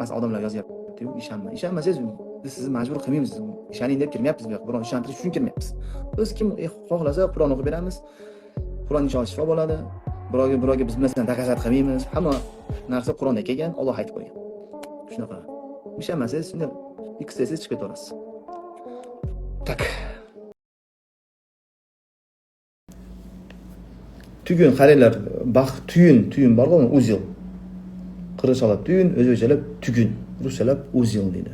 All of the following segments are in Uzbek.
bas odamlar yozyapti-yu, ishonma. Ishonmasangiz biz sizni majbur qilmaymiz. Ishoning deb kirmayapmiz bu yoqqa. Biron ishontirish uchun kirmayapmiz. Biz kim xohlasa Qur'on o'qib beramiz. Qur'on inshaalloh shifo bo'ladi. Birovga biz bilan takasar qilmaymiz. Hamma narsa Qur'onda kelgan, Alloh aytib qo'ygan. Shunaqa. Ishonmasangiz shunda X desiz chiqib ketaverasiz. Tak. Tugun qaranglar, tuyun bor-ku, uzil. Qirg'izchalab tuyun, o'zbekchalab tugun, ruschalab uzil deydi.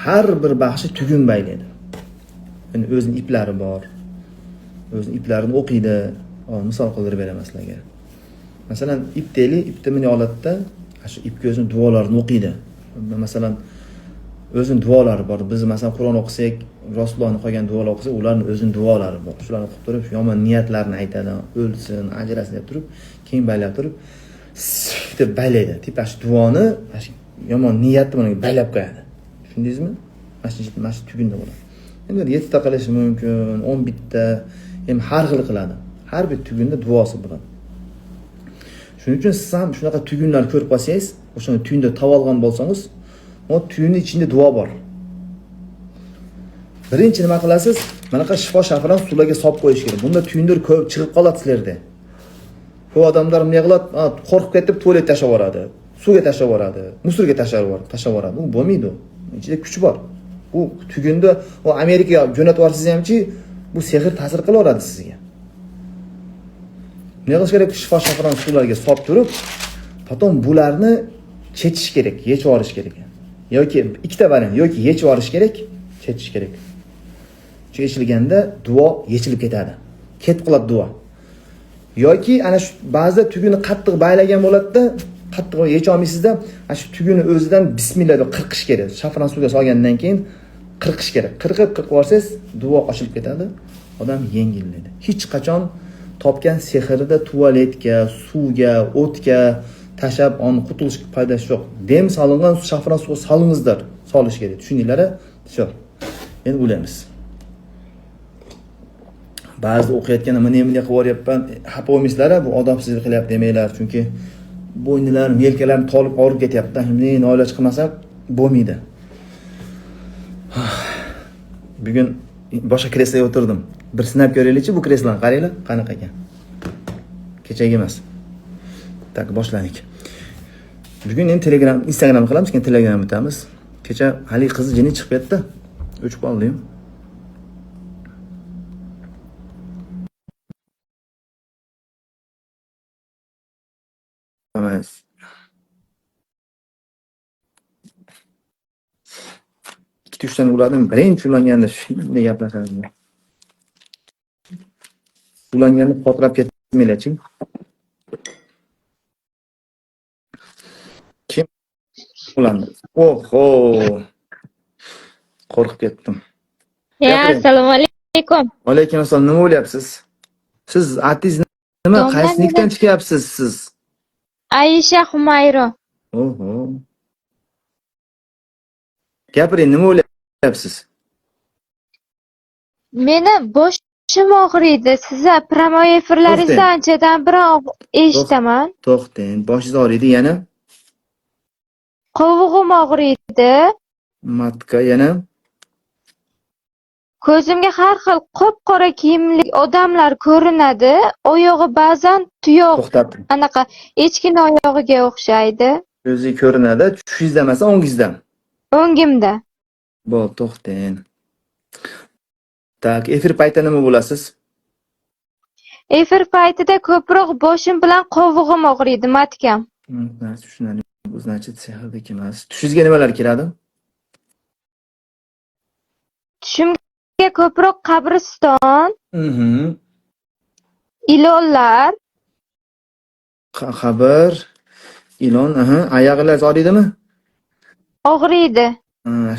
Har bir baxshi tugun baylaydi. Yani o'zining iplari bor. O'zining iplarini o'qiydi. Misol qildirib beraman sizlarga. Masalan, ip deylik, ipni mini oladida, shu ipga o'zining duolarini o'qiydi. Masalan, o'zining duolari bor. Biz masalan Qur'on o'qisak, Rasulullohning qolgan duolar o'qisak, ularning o'zining duolari bor. Shularni o'qib turib, yomon niyatlarini aytadi, o'lsin, ajrasin deb turib, keyin baylab turib, deb baylaydi. Tipa shu duoni, shu yomon niyatni bunga baylab qo'yadi. Tushundingizmi? Mana shu tugunda bo'ladi. Endi 7 ta qilish mumkin, 11 ta, ham har xil qiladi. Har bir tugunda duosi bo'ladi. Shuning uchun siz ham shunaqa tugunlar ko'rib qolsangiz, o'shani tunda tavolgan bo'lsangiz, o tuyunning ichida duo bor. Birinchi nima qilasiz? Manaqa shifo shafran suvlarga solib qo'yish kerak. Bunda tuyunlar ko'p chiqib qoladi sizlarda. Bu odamlar yig'lab, qo'rqib ketib tualet tashlab yuboradi, suvga tashlab yuboradi, musorga tashlab yuboradi. Bu bo'lmaydi. Ichida kuch bor. Bu tugunda o Amerikaga jo'natib yuborsangiz hamchi, bu sehr ta'sir qila oladi sizga. Ne qilish kerak? Shifo shafran suvlarga solib turib, potom bularni chechish kerak, yechib yuborish kerak. Yoki ikkita variant, yoki yechib yuborish kerak, chechish kerak. Chechilganda duo yechilib ketadi. Ket qiladi duo. Yoki ana shu ba'zida tuguni qattiq baylagan bo'ladi-da, qattiq yecha olmaysizda, ana shu tuguni o'zidan bismillah deb qirqish kerak. Shafran suvga solgandan keyin qirqish kerak. Qirqib borsangiz duo ochilib ketadi, odam yengillaydi. Hech qachon topgan sehrida tualetga, suvga, o'tga tashab on qutulish foydasi yo'q. Dem solingan shafran suvga solingizlar, solish kerak. Tushundinglar-a? Shu. Endi o'ylaymiz. Ba'zi o'qiyotganda mana qilib yuryapman, xafa bo'lmaysizlar, bu odobsizlik qilyapti demanglar, chunki bo'ynilar, yelkalarim tolib og'rib ketyapti. Endi noiloj qilmasam bo'lmaydi. Bugun boshqa kresloga o'tirdim. Bir sinab ko'raylikchi bu kresloni, qaranglar, qanaqa ekan. Kechagi emas. Tak, boshladik. Bugun endi Telegram, Instagram qilamiz, keyin Telegram o'tamiz. Kecha hali qiz jini chiqib ketdi. O'chib qoldim. Emas. Ikki tushdan uladim. Birinchi ulanganda shunday gaplashadi. Ulanganda xotirab ketmaylar-chi. Kim ulandi? Oho. Qo'rqib ketdim. Ya, assalomu alaykum. Va alaykum assalom. Nima o'ylayapsiz? Siz artist nima? Qaysinikdan chiqyapsiz siz? Aisha Humayro. Oho. Gapiring, nima o'ylayapsiz? Meni boshim og'riydi. Sizlar promo efirlaringizda anchadan biroq eshitaman. To'xtang. Boshingiz og'riydi yana? Qovug'im og'riydi. Matka yana? Ko'zimga har xil qop-qora kiyimli odamlar ko'rinadi. Oyog'i ba'zan tuyoq. To'xtab. Anaqa echkini oyog'iga o'xshaydi. Ko'zi ko'rinadi, tushingizda emas, o'ngingizdan. O'ngimda. Bo'l, to'xtang. Tak, efir paytida nima bo'lasiz? Efir paytida ko'proq boshim bilan qovug'im og'riydi, matkam. Tushunarli. Bu значит sehrdek emas. Tushingizga nimalar kiradi? Tushimga ko'proq qabriston, ilonlar, Qabr, ilon, oyog'ingiz og'riydimi? og'riydi.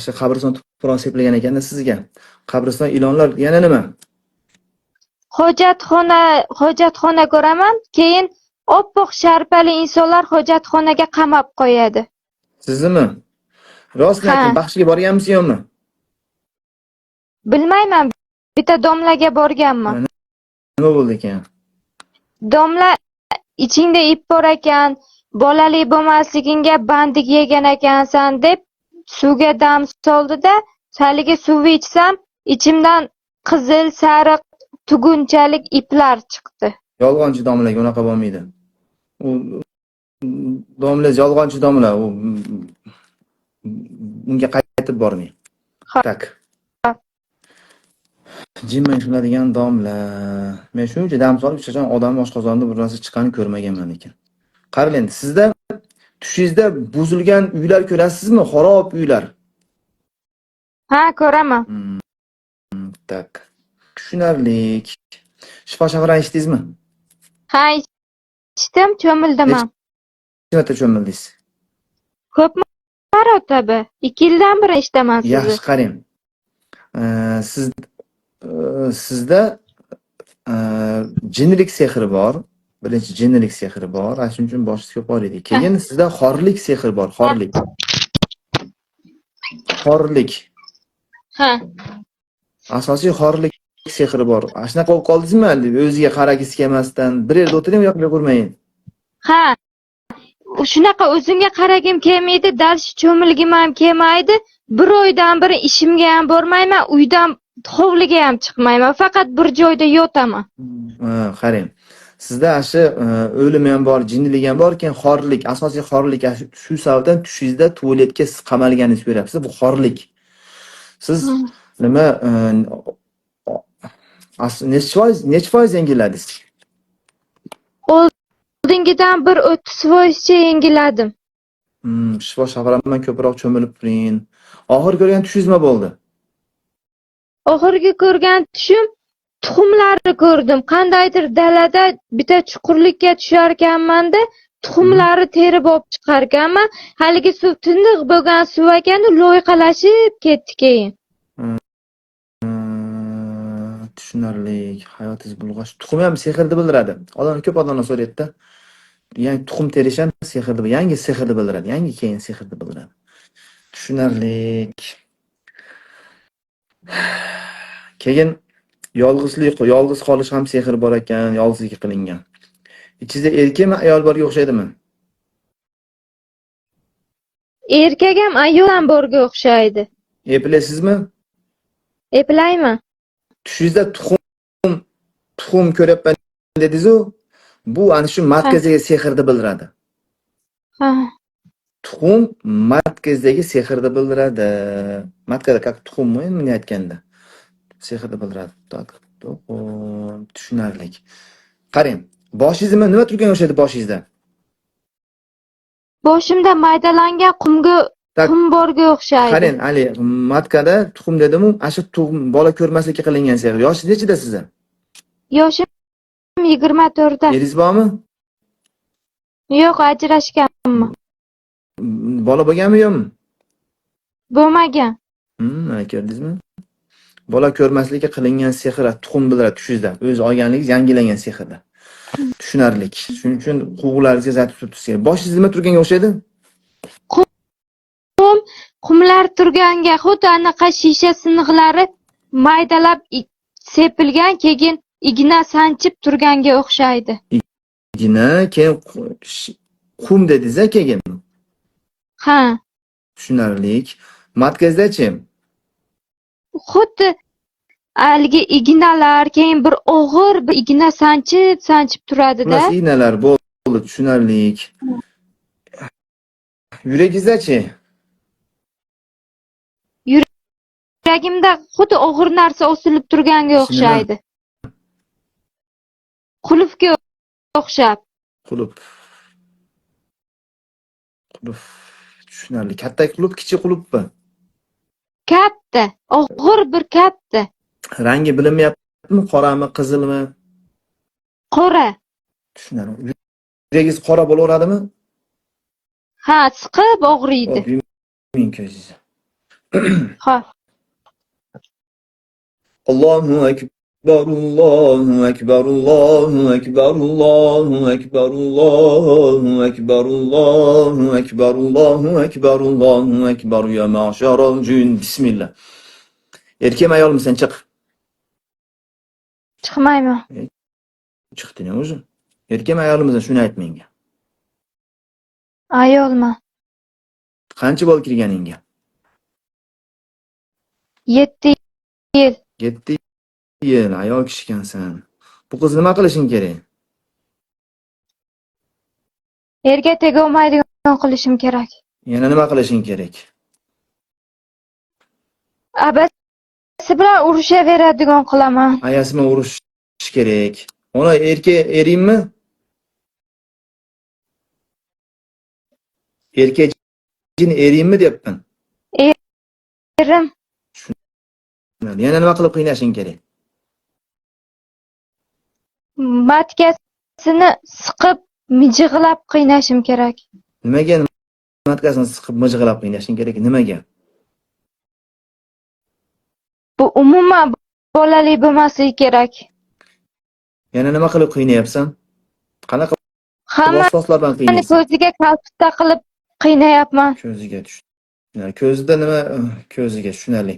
Shu qabriston tuproq seplagan ekanda sizga. Qabriston, ilonlar, yana nima? Hojatxona ko'raman, keyin oppoq sharpali insonlar hojatxonaga qamab qo'yadi. Siznimi? Rostmi ayting, baxshiga borganmisiz yo'qmi? Bilmayman, bitta domlaga borganman. Nima bo'ldi ekan? Domla ichingda ip bor ekan, bolali bo'lmasligingga bandik yegan ekansan deb suvga dam soldi-da, haligi suvni ichsam, ichimdan qizil, sariq, tugunchalik iplar chiqdi. Yolg'onchi domlaga unaqa bo'lmaydi. U domla yolg'onchi domla, unga qaytib bormang. Tak. Jimmay shunadigan domla. Men shuning uchun dam solib hech qachon odamning oshqozonida bir narsa chiqqanini ko'rmaganman ekan. Qarang endi, sizda tushingizda buzilgan uylar ko'rasizmi? Xarob uylar. Ha, ko'raman. Tak. Tushunarli. Shifo-shafaran ichdingizmi? Ha, ichdim, cho'mildim ham. Necha marta cho'mildingiz? Ko'p marotaba. 2 yildan beri ichdaman sizni. Yaxshi qarang. Sizda jinnilik sehri bor. Birinchi jinnilik sehri bor. Shuning uchun boshingiz ko'p og'riydi. Keyin sizda xorlik sehri bor, xorlik. Xorlik. Ha. Asosiy xorlik sehri bor. Shunaqa bo'lib qoldingizmi? O'ziga qaragisi kelmasdan bir yerda o'tiring, yo'qlar ko'rmaying. Ha. Shunaqa o'zimga qaragim kelmaydi, dars cho'milgim ham kelmaydi. Bir oydan beri ishimga ham bormayman, uydan hovliga ham chiqmayman. Faqat bir joyda yotaman. Qarang. Sizda shu o'lim ham bor, jinnilik ham bor, keyin xorlik, asosiy xorlik shu sababdan tushingizda tualetga siz qamalganingizni ko'ryapsiz. Bu xorlik. Siz nima necha foiz yengilladingiz? Oldingidan bir 30% yengiladim. Shifo shafaran bilan ko'proq cho'milib turing. Oxirgi ko'rgan tushingiz nima bo'ldi? Oxirgi ko'rgan tushim tuxumlarni ko'rdim. Qandaydir dalada bitta chuqurlikka tushar ekanman-da, tuxumlarni terib olib chiqar ekanman. Haligi suv tiniq bo'lgan suv ekan, loyqalashib ketdi keyin. Tushunarli. Hayotingiz bulg'ash. Tuxum ham sehrni bildiradi. Ko'p odamlar so'raydi-da. Yangi tuxum terish ham sehrni, yangi sehrni bildiradi. Yangi keyin sehrni bildiradi. Tushunarli. Keyin yolg'iz qolish ham sehr bor ekan, yolg'izlik qilingan. Ichingizda erkakmi, ayol borga o'xshaydimi? Erkak ham ayol ham borga o'xshaydi. Eplaysizmi? Eplayman. Tushingizda tuxum ko'ryapman dedingiz-ku, bu ana shu markazdagi sehrni bildiradi. Ha. Tuxum markazdagi sehrni bildiradi. Markazda как tuxummi endi aytganda. Sehrni bildiradi. Tak. Tushunarli. Qarang, boshingizda nima turganga o'xshaydi boshingizda? Boshimda maydalangan qum borga o'xshaydi. Qarang, Ali, matkada tuxum dedim-ku, asha tuxum bola ko'rmaslikka qilingan sehr. Yoshingiz nechida sizda? Yoshim 24 da. Eringiz bormi? Yo'q, ajrashganman. Bola bo'lganmi yo'qmi? Bo'lmagan. Ko'rdingizmi? Bola ko'rmaslikka qilingan sehr tuxum bildiradi tushingizda. O'z olganligingiz yangilangan sehrda. Tushunarli. Shuning uchun quvg'ularingizga zat tutib kerak. Boshingizda nima turganga o'xshaydi? Qumlar turganga, xuddi anaqa shisha siniqlari maydalab sepilgan, keyin igna sanchib turganga o'xshaydi. Igna, keyin qum dedingiz-a keyin. Ha. Tushunarli. Markazda-chi? Xuddi haligi ignalar, keyin bir og'ir bir igna sanchib turadi-da. Mas ignalar bo'ldi, tushunarli. Yuragingizda-chi? Yuragimda xuddi og'ir narsa osilib turganga o'xshaydi. Qulfga o'xshab. Qulf. Tushunarli. Katta qulf, kichik qulfmi? Katta, og'ir bir katta. Rangi bilinmayaptimi? Qorami, qizilmi? Qora. Tushunarli. Yuragingiz qora bo'laveradimi? Ha, siqib og'riydi. Ming ko'zingiz. Ha. Allohu akbar, Allohu akbar, Allohu akbar, Allohu akbar, Allohu akbar, Allohu akbar, Allohu akbar, Allohu akbar ya ma'sharal jin. Bismillah. Erkakmi ayolmisan? Chiq. Chiqmayman. Chiqding o'zi. Erkakmi ayolmisan? Shuni ayt menga. Ayolman. Qancha bo'ldi kirganingga? 7 yil. 7 yil ayol kishikansan. Bu qiz nima qilishing kerak? Erga tegolmaydigan qilishim kerak. Yana nima qilishing kerak? Abasi bilan urushaveradigan qilaman. Ayasi bilan urishish kerak. Ona eringmi? Erkajin eringmi deyapman. Erim Yana nima qilib qiynashing kerak? matkasini siqib, mijg'ilab qiynashim kerak. Nimaga matkasini siqib mijg'ilab qiynashing kerak? Nimaga? Bu umuman bolali bo'lmasligi kerak. Yana nima qilib qiynayapsan? Qanaqa Hammani vasvaslar bilan qiynaysan? ko'ziga kalpita qilib qiynayapman. Ko'ziga tush. Ko'zida nima? Ko'ziga tushunarli.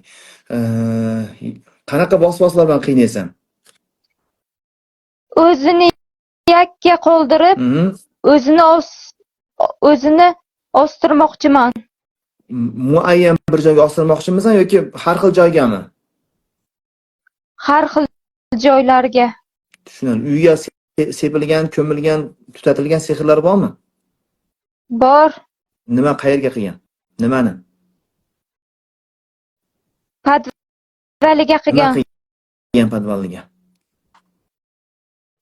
Qanaqa vasvaslar bilan qiynaysan? O'zini yakka qoldirib, o'zini ostirmoqchiman. Muayyan bir joyga ostirmoqchimisan yoki har xil joygami? Har xil joylarga. Tushunarli. Uyga sepilgan, ko'milgan, tutatilgan sehrlar bormi? Bor. Nima qayerga qilgan? Nimani? Podvaliga Nima qilgan. qilgan podvalliga?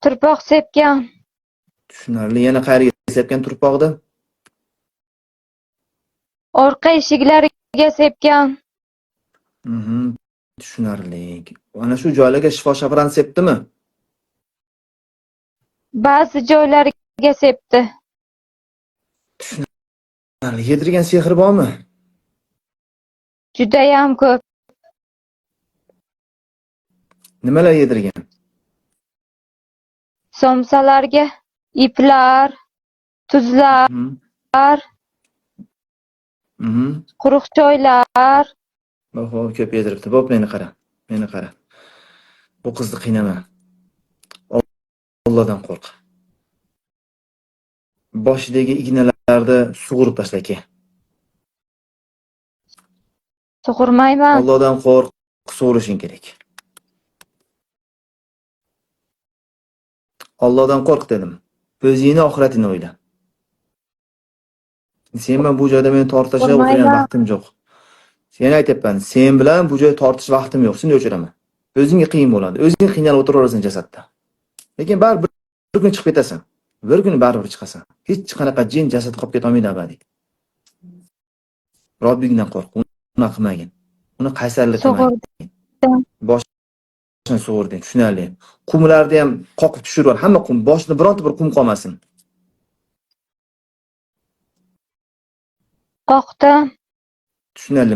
Turpoq sepgan. Tushunarli. Yana qayerga sepgan turpoqda? Orqa eshiklariga sepgan. Tushunarli. Ana shu joylarga shifo shafran sepdimi? Ba'zi joylariga sepdi. Tushunarli. Yedirgan sehr bormi? Judayam ko'p. Nimalar yedirgan? Somsalarga iplar, tuzlar, quruq choylar. Oho, ko'p yediribdi. Bo'p, meni qara. Meni qara. Bu qizni qiynama. Allohdan qo'rq. Boshidagi ignalarni sug'urib tashla aka. Sug'urmayman. Allohdan qo'rq, sug'urishing kerak. Allohdan qo'rq dedim. O'zingni oxiratingni o'yla. Sen bilan bu joyda meni tortishga o'tirgan vaqtim yo'q. Sen aytyapman, sen bilan bu joyda tortish vaqtim yo'q. Seni o'chiraman. O'zingga qiyin bo'ladi. O'zing qiynalib o'tiraverasan jasadda. Lekin baribir bir kun chiqib ketasan. Bir kun baribir chiqasan. Hech qanaqa jin jasad qolib keta olmaydi abadiy. Robbingdan qo'rq. Uni qilmagin. Uni qaysarlik qilmagin. Boshini sug'urding, tushunarli. Qumlarni ham qoqib tushirib, hamma qum, boshida bironta bir qum qolmasin. Qoqdim. Tushunarli.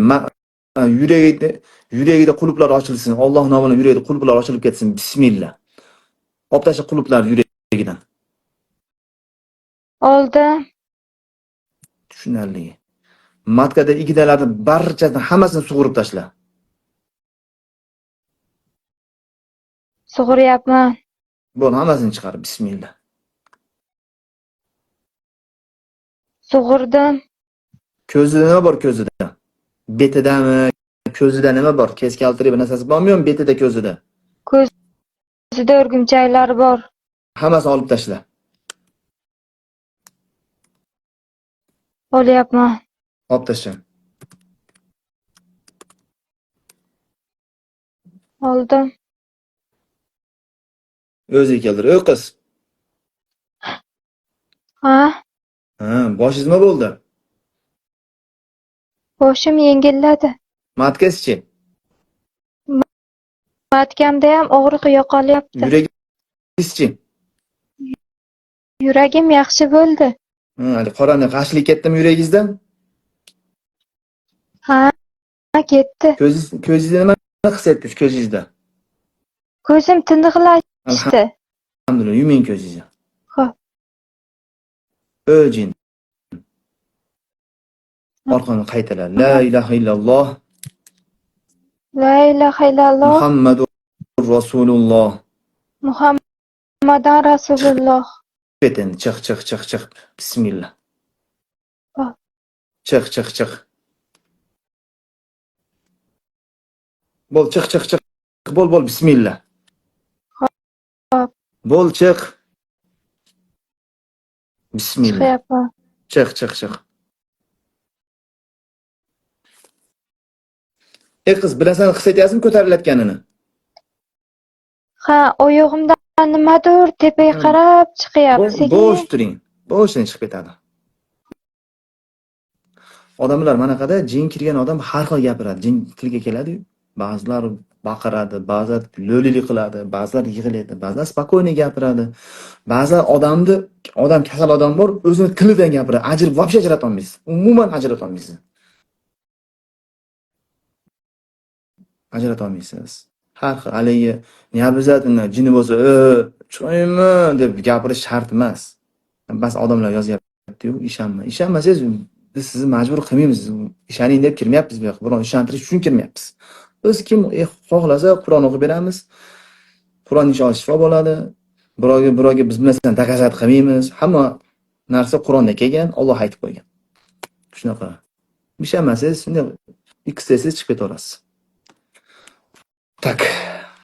Yuragida quluplar ochilsin. Alloh nomidan yuragida quluplar ochilib ketsin. Bismillah. Olib tasha quluplar yuragidan. Oldim. Tushunarli. Matkada ignalarni barchasini hammasini sug'urib tashla. Sug'uryapman. Bo'ldi, hammasini chiqar. Bismillah. Sug'urdim. Ko'zida nima bor ko'zida? Betidami? Ko'zida nima bor? Keskaltirib narsasi bormi, betida ko'zida? Ko'zida o'rgimchaklar bor. Hammasini olib tashla. Olyapman. Olib tashla. Oldim. O'zi keldir. Ey qiz. Ha? Boshingiz nima bo'ldi? Boshim yengilladi. Matkasichi? Matkamda ham og'riq yo'qolyapti. Yuragingizchi? Yuragim yaxshi bo'ldi. Hali qorani qashlik ketdimi yuragingizdan? Ha, ketdi. Ko'zingizda nima his etdingiz ko'zingizda? Ko'zim tiniqlashdi. Alhamdulillah, yuming ko'zingizni. Xo'p. O'jin. Orqani qaytalar. La ilaha illalloh. La ilaha illalloh. Muhammadur Rasululloh. Muhammadan Rasululloh. Ketin, chiq. Bismillah. Chiq. Bo'l, chiq. Bo'l, bismillah. Hop, Bo'l, chiq. Bismillah. chiqyapman. Chiq. Ey qiz, bilasan his etyapsizmi ko'tarilayotganini? Ha, oyog'imdan nimadir tepaga qarab chiqyapti Bo'sh sekin. turing. Bo'shdan chiqib ketadi. Odamlar manaqada jin kirgan odam har xil gapiradi. Jin tilga keladi-yu. Ba'zilar baqiradi, ba'zilar lo'lilik qiladi, ba'zilar yig'laydi, ba'zilar spokойный gapiradi. Ba'zilar odam kasal odam bor, o'zini tilidan gapiradi. Вообще ajrata olmaysiz. Umuman ajrata olmaysiz. Ajrata olmaysiz. Har xil haligi ne обязательно jini bo'lsa, chiqaymi deb gapirish shart emas. Bas odamlar yozyapti-yu, ishonmasangiz biz sizni majbur qilmaymiz. Ishoning deb kirmayapmiz bu yoqqa. Biroq ishontirish uchun kirmayapmiz. Biz kim xohlasa Qur'on o'qib beramiz. Qur'on inshaalloh shifo bo'ladi. Birovga biz bilan takazat qilmaymiz. Hamma narsa Qur'onda kelgan, Alloh aytib qo'ygan. Shunaqa. Ishonmasangiz shunday ikkisiz chiqib ketaverasiz. Tak.